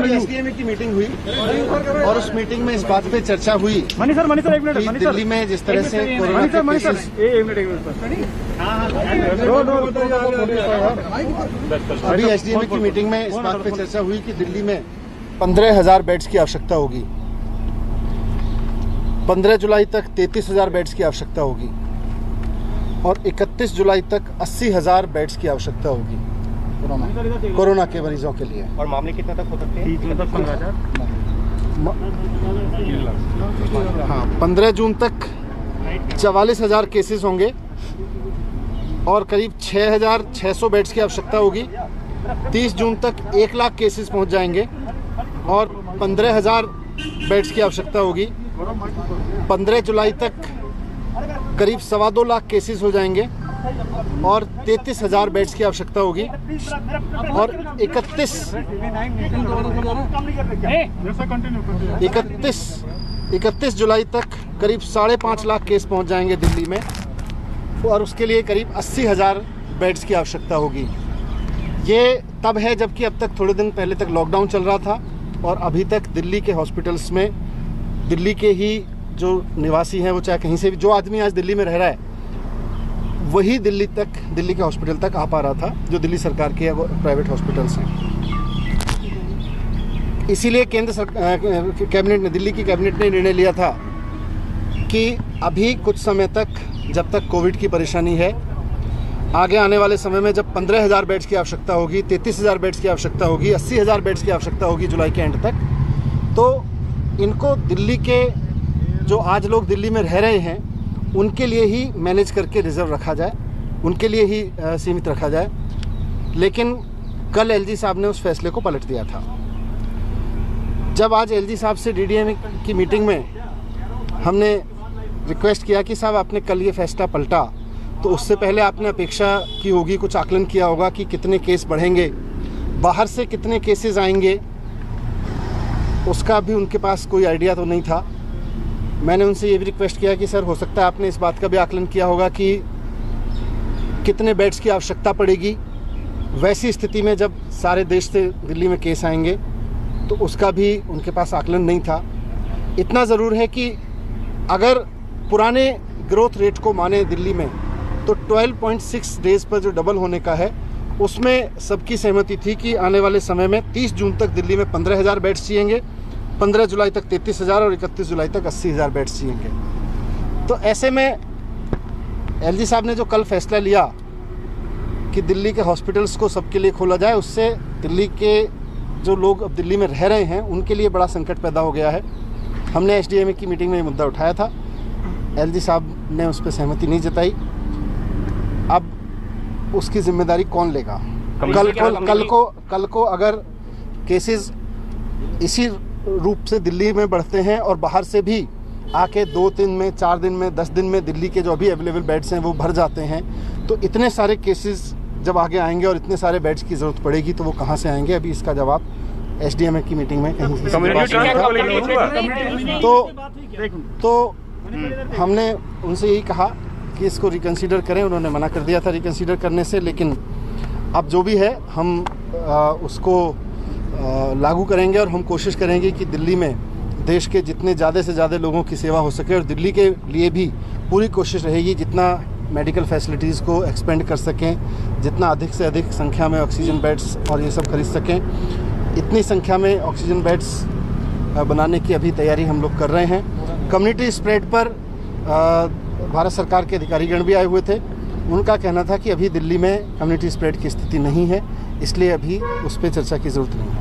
SDM की meeting हुई और उस मीटिंग में इस बात पे चर्चा हुई मनी सर एक मिनट कि दिल्ली में जिस तरह से कोरोना के केसेस अभी एसडीएम की मीटिंग में इस बात पे चर्चा हुई कि दिल्ली में 15,000 बेड्स की आवश्यकता होगी। 15 जुलाई तक 33,000 बेड्स की आवश्यकता होगी और 31 जुलाई तक 80,000 बेड्स की आवश्यकता होगी कोरोना के मरीजों के लिए। और मामले कितने तक हो सकते हैं? 15 जून तक 44,000 केसेस होंगे और करीब 6,600 बेड्स की आवश्यकता होगी। 30 जून तक 1 लाख केसेस पहुंच जाएंगे और 15,000 बेड्स की आवश्यकता होगी। 15 जुलाई तक करीब 2.25 लाख केसेस हो जाएंगे और 33,000 बेड्स की आवश्यकता होगी और 31 जुलाई तक करीब 5.5 लाख केस पहुंच जाएंगे दिल्ली में और उसके लिए करीब 80,000 बेड्स की आवश्यकता होगी। ये तब है जबकि अब तक थोड़े दिन पहले तक लॉकडाउन चल रहा था और अभी तक दिल्ली के हॉस्पिटल्स में दिल्ली के ही जो निवासी हैं, वो चाहे कहीं से भी, जो आदमी आज दिल्ली में रह रहा है वही दिल्ली के हॉस्पिटल तक आ पा रहा था, जो दिल्ली सरकार के प्राइवेट हॉस्पिटल्स हैं। इसीलिए दिल्ली की कैबिनेट ने निर्णय लिया था कि अभी कुछ समय तक, जब तक कोविड की परेशानी है, आगे आने वाले समय में जब 15,000 बेड्स की आवश्यकता होगी, 33,000 बेड्स की आवश्यकता होगी, 80,000 बेड्स की आवश्यकता होगी जुलाई के एंड तक, तो इनको दिल्ली के जो आज लोग दिल्ली में रह रहे हैं उनके लिए ही मैनेज करके रिजर्व रखा जाए, उनके लिए ही सीमित रखा जाए। लेकिन कल एलजी साहब ने उस फैसले को पलट दिया था। जब आज एलजी साहब से डीडीएम की मीटिंग में हमने रिक्वेस्ट किया कि साहब आपने कल ये फैसला पलटा, तो उससे पहले आपने अपेक्षा की होगी, कुछ आकलन किया होगा कि कितने केस बढ़ेंगे, बाहर से कितने केसेस आएंगे, उसका भी उनके पास कोई आइडिया तो नहीं था। मैंने उनसे ये भी रिक्वेस्ट किया कि सर, हो सकता है आपने इस बात का भी आकलन किया होगा कि कितने बेड्स की आवश्यकता पड़ेगी वैसी स्थिति में जब सारे देश से दिल्ली में केस आएंगे, तो उसका भी उनके पास आकलन नहीं था। इतना ज़रूर है कि अगर पुराने ग्रोथ रेट को माने दिल्ली में, तो 12.6 डेज़ पर जो डबल होने का है, उसमें सबकी सहमति थी कि आने वाले समय में 30 जून तक दिल्ली में 15,000 बेड्स चाहिएंगे, 15 जुलाई तक 33,000 और 31 जुलाई तक 80,000 बेड्स चाहिएंगे। तो ऐसे में एलजी साहब ने जो कल फैसला लिया कि दिल्ली के हॉस्पिटल्स को सबके लिए खोला जाए, उससे दिल्ली के जो लोग अब दिल्ली में रह रहे हैं उनके लिए बड़ा संकट पैदा हो गया है। हमने एसडीएम की मीटिंग में ये मुद्दा उठाया था, एलजी साहब ने उस पर सहमति नहीं जताई। अब उसकी जिम्मेदारी कौन लेगा? कल को अगर केसेस इसी रूप से दिल्ली में बढ़ते हैं और बाहर से भी आके 2 दिन में, 4 दिन में, 10 दिन में दिल्ली के जो अभी अवेलेबल बेड्स हैं वो भर जाते हैं, तो इतने सारे केसेस जब आगे आएंगे और इतने सारे बेड्स की ज़रूरत पड़ेगी तो वो कहाँ से आएंगे? अभी इसका जवाब एसडीएम की मीटिंग में कहीं से तो हमने उनसे यही कहा कि इसको रिकंसीडर करें। उन्होंने मना कर दिया था रिकंसीडर करने से, लेकिन अब जो भी है हम उसको लागू करेंगे और हम कोशिश करेंगे कि दिल्ली में देश के जितने ज़्यादा से ज़्यादा लोगों की सेवा हो सके, और दिल्ली के लिए भी पूरी कोशिश रहेगी जितना मेडिकल फैसिलिटीज़ को एक्सपेंड कर सकें, जितना अधिक से अधिक संख्या में ऑक्सीजन बेड्स और ये सब खरीद सकें। इतनी संख्या में ऑक्सीजन बेड्स बनाने की अभी तैयारी हम लोग कर रहे हैं। कम्युनिटी स्प्रेड पर भारत सरकार के अधिकारीगण भी आए हुए थे। उनका कहना था कि अभी दिल्ली में कम्युनिटी स्प्रेड की स्थिति नहीं है, इसलिए अभी उस पर चर्चा की ज़रूरत नहीं है।